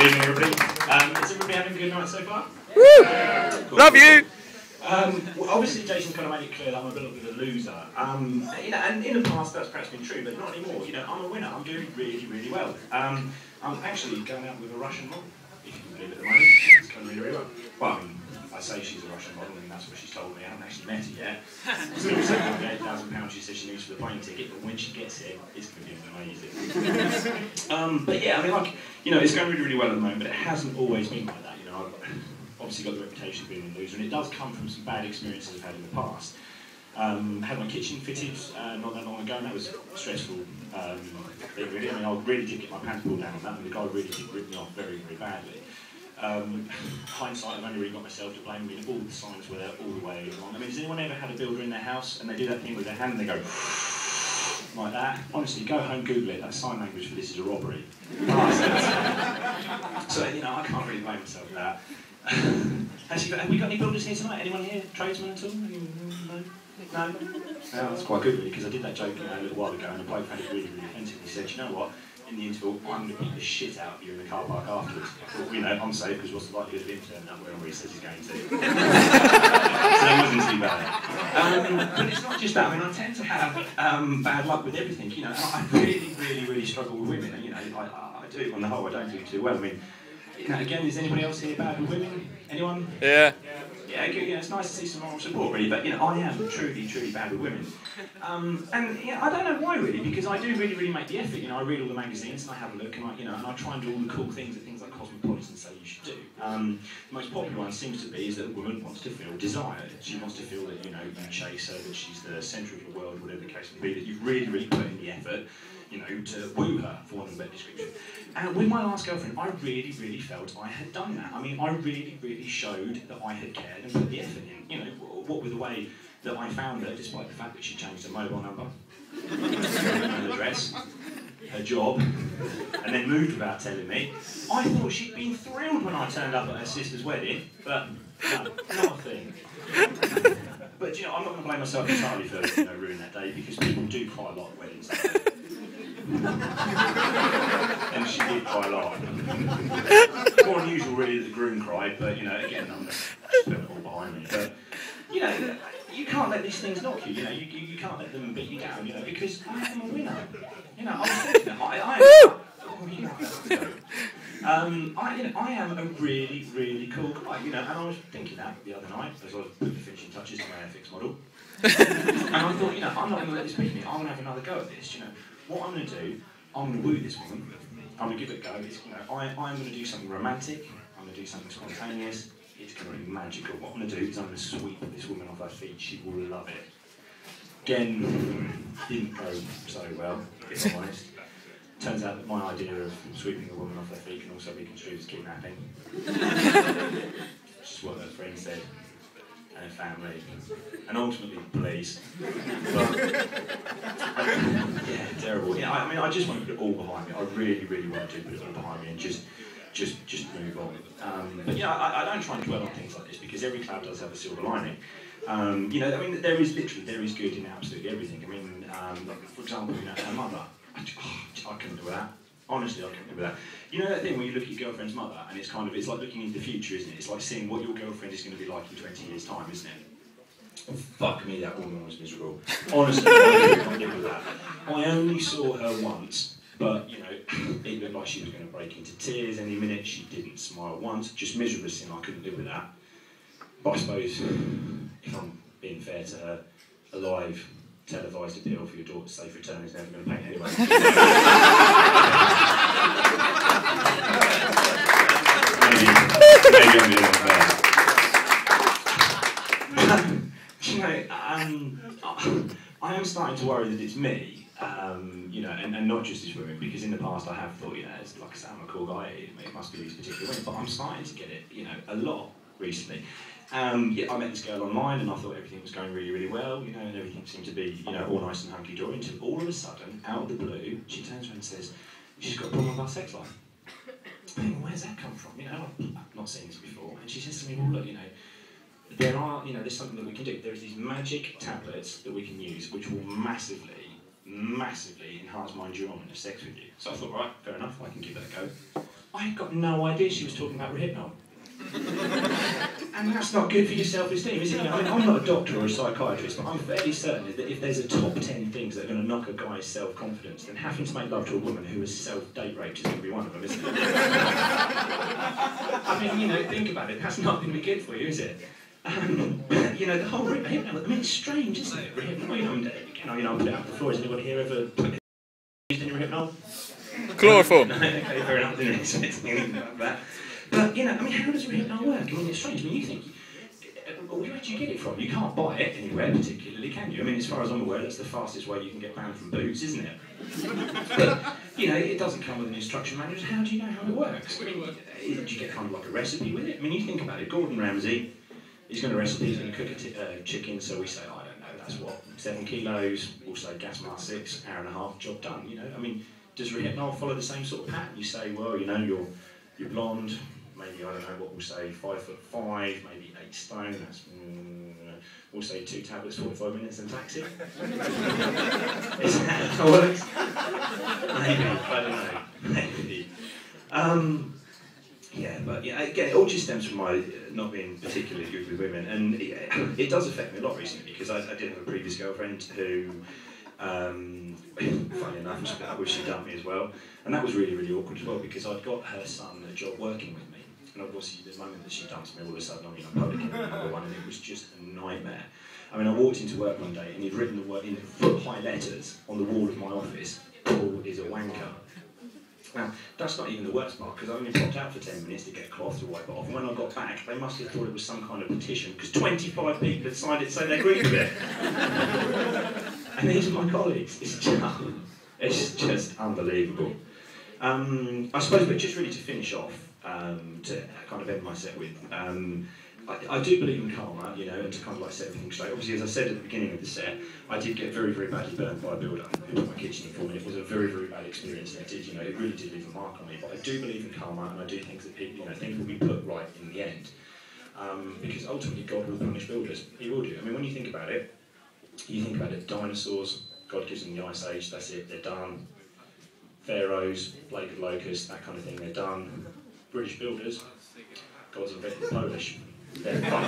Good evening, everybody. Is everybody having a good night so far? Woo! Cool. Love you! Well, obviously, Jason kind of made it clear that I'm a little bit of a loser. You know, and in the past that's perhaps been true, but not anymore. You know, I'm a winner. I'm doing really, really well. I'm actually going out with a Russian model, if you can believe it at the moment. It's going really, really well. Well, I mean, I say she's a Russian model, and that's what she's told me. I haven't actually met her yet. It's going to be something like £8,000 she says she needs for the plane ticket, but when she gets here, it's going to be amazing. But yeah, I mean, like, you know, it's going really, really well at the moment, but it hasn't always been like that. You know, I've obviously got the reputation of being a loser, and it does come from some bad experiences I've had in the past. Had my kitchen fitted not that long ago, and that was stressful. Really. I mean, I really did get my pants pulled down on that, and the guy really did rip me off very, very badly. Hindsight, I've only really got myself to blame. I mean, all the signs were there all the way along. I mean, has anyone ever had a builder in their house and they do that thing with their hand and they go like that? Honestly, go home, Google it. That's sign language for this is a robbery. So, you know, I can't really blame myself for that. Have we got any builders here tonight? Anyone here? Tradesmen at all? No? No? No, that's quite good, really, because I did that joke a little while ago and the bloke found it really, really offensive. He said, you know what? In the interval, I'm going to beat the shit out of you in the car park afterwards. Well, you know, I'm safe because what's the likelihood of him turning up wherever he says he's going to? So that wasn't too bad. But it's not just that. I mean, I tend to have bad luck with everything, you know, and I really, really, really struggle with women. And, you know, I do, on the whole, I don't do too well. I mean, you know, again, is anybody else here bad with women? Anyone? Yeah. Yeah, you know, it's nice to see some moral support, really, but, you know, I am truly, truly bad with women. And, you know, I don't know why, really, because I do really, really make the effort. You know, I read all the magazines and I have a look, and I try and do all the cool things that things like Cosmopolitan say you should do. The most popular one seems to be is that a woman wants to feel desired. She wants to feel that, you know, you chase her, that she's the centre of your world, whatever the case may be, that you've really, really put in the effort, you know, to woo her, for want of a better description. And with my last girlfriend, I really, really felt I had done that. I mean, I really, really showed that I had cared and put the effort in. You know, what with the way that I found her, despite the fact that she changed her mobile number, her address, her job, and then moved without telling me. I thought she'd been thrilled when I turned up at her sister's wedding, but no, not a thing. But, you know, I'm not going to blame myself entirely for, you know, ruining that day, because people do cry a lot at weddings. And she did cry a lot. More unusual, really, that the groom cried, but, you know, again, I'm just putting it all behind me. But, you know, you can't let these things knock you, you know, you can't let them beat you down, you know, because I am a winner. You know, I was thinking that I am a really, really cool guy, you know, and I was thinking that the other night as I was putting the finishing touches to my FX model. And I thought, you know, I'm not going to let this beat me, I'm going to have another go at this, you know. What I'm going to do, I'm going to woo this woman, I'm going to give it a go, it's, you know, I'm going to do something romantic, I'm going to do something spontaneous, it's going to be magical. What I'm going to do is I'm going to sweep this woman off her feet, she will love it. Again, didn't go so well, if I'm honest. Turns out that my idea of sweeping a woman off her feet can also be construed as kidnapping. Which is what her friends said, and her family, and ultimately the police. But, yeah, terrible. Yeah, I mean, I just want to put it all behind me. I really, really want to put it all behind me and just move on. But you know, I don't try and dwell on things like this because every cloud does have a silver lining. You know, I mean, there is good in absolutely everything. I mean, like, for example, you know, her mother. I couldn't do that. Honestly, I couldn't do that. You know that thing when you look at your girlfriend's mother and it's kind of, it's like looking into the future, isn't it? It's like seeing what your girlfriend is going to be like in 20 years' time, isn't it? Oh, fuck me, that woman was miserable. Honestly, I can't deal with that. I only saw her once, but, you know, it looked like she was going to break into tears any minute. She didn't smile once, just miserable sin. I couldn't live with that. But I suppose, if I'm being fair to her, alive, televised appeal for your daughter's safe return is never going to paint anyone. maybe I'm being unfair. You know, I am starting to worry that it's me, you know, and not just this women, because in the past I have thought, you know, it's like I say, I'm a cool guy, it must be these particular women, but I'm starting to get it, you know, a lot recently. Yeah, I met this girl online and I thought everything was going really, really well, you know, and everything seemed to be, you know, all nice and hunky-dory, until all of a sudden, out of the blue, she turns around and says, she's got a problem with our sex life. I think, well, where's that come from? You know, I've not seen this before. And she says to me, well, look, you know, there's something that we can do. There's these magic tablets that we can use, which will massively, massively enhance my enjoyment of sex with you. So I thought, right, fair enough, I can give that a go. I got no idea she was talking about Rohypnol. And that's not good for your self-esteem, is it? You know, I mean, I'm not a doctor or a psychiatrist, but I'm fairly certain that if there's a top 10 things that are going to knock a guy's self-confidence, then having to make love to a woman who has self-date raped is going to be one of them, isn't it? I mean, you know, think about it, that's not going to be good for you, is it? You know, the whole Rohypnol, I mean, it's strange, isn't it? Rohypnol, you know, I put it up the floor, has anybody here ever used any Rohypnol? Chloroform. No, okay, fair enough, didn't expect anything like that. But, you know, I mean, how does Rohypnol work? I mean, it's strange. I mean, you think, where do you get it from? You can't buy it anywhere particularly, can you? I mean, as far as I'm aware, that's the fastest way you can get banned from Boots, isn't it? But, you know, it doesn't come with an instruction manual. How do you know how it works? I mean, do you get kind of like a recipe with it? I mean, you think about it. Gordon Ramsay, he's got a recipe, he's going to cook a chicken, so we say, I don't know, that's what, 7 kilos, also gas mask 6, hour and a half, job done, you know? I meing, does Rohypnol follow the same sort of pattern? You say, well, you know, you're blonde, maybe, I don't know what we'll say, 5'5", maybe 8 stone, that's, we'll say 2 tablets, 45 minutes and taxi. Is that how it works? Maybe, I don't know, maybe. Yeah, but yeah, again, it all just stems from my not being particularly good with women, and it does affect me a lot recently, because I did have a previous girlfriend who, funny enough, I wish she'd done me as well, and that was really, really awkward as well, because I'd got her son a job working with me, and obviously the moment that she dumped me, all of a sudden I'm in public number one, and it was just a nightmare. I mean, I walked into work one day, and he'd written the word in foot-high letters on the wall of my office, "Paul is a wanker." Now, that's not even the worst part, because I only popped out for 10 minutes to get a cloth to wipe it off, and when I got back, they must have thought it was some kind of petition, because 25 people had signed it saying they agreed with it. And these are my colleagues. It's just unbelievable. I suppose, but just really to finish off, to kind of end my set with, I do believe in karma, you know, and to kind of like set everything straight. Obviously, as I said at the beginning of the set, I did get very, very badly burned by a builder who put my kitchen in for me. It was a very, very bad experience, and it did, you know, it really did leave a mark on me. But I do believe in karma, and I do think that people, you know, things will be put right in the end. Because ultimately, God will punish builders. He will do. I mean, when you think about it, dinosaurs, God gives them the Ice Age, that's it, they're done. Pharaohs, plague of locusts, that kind of thing, they're done. British builders, God's invented the Polish. They're done.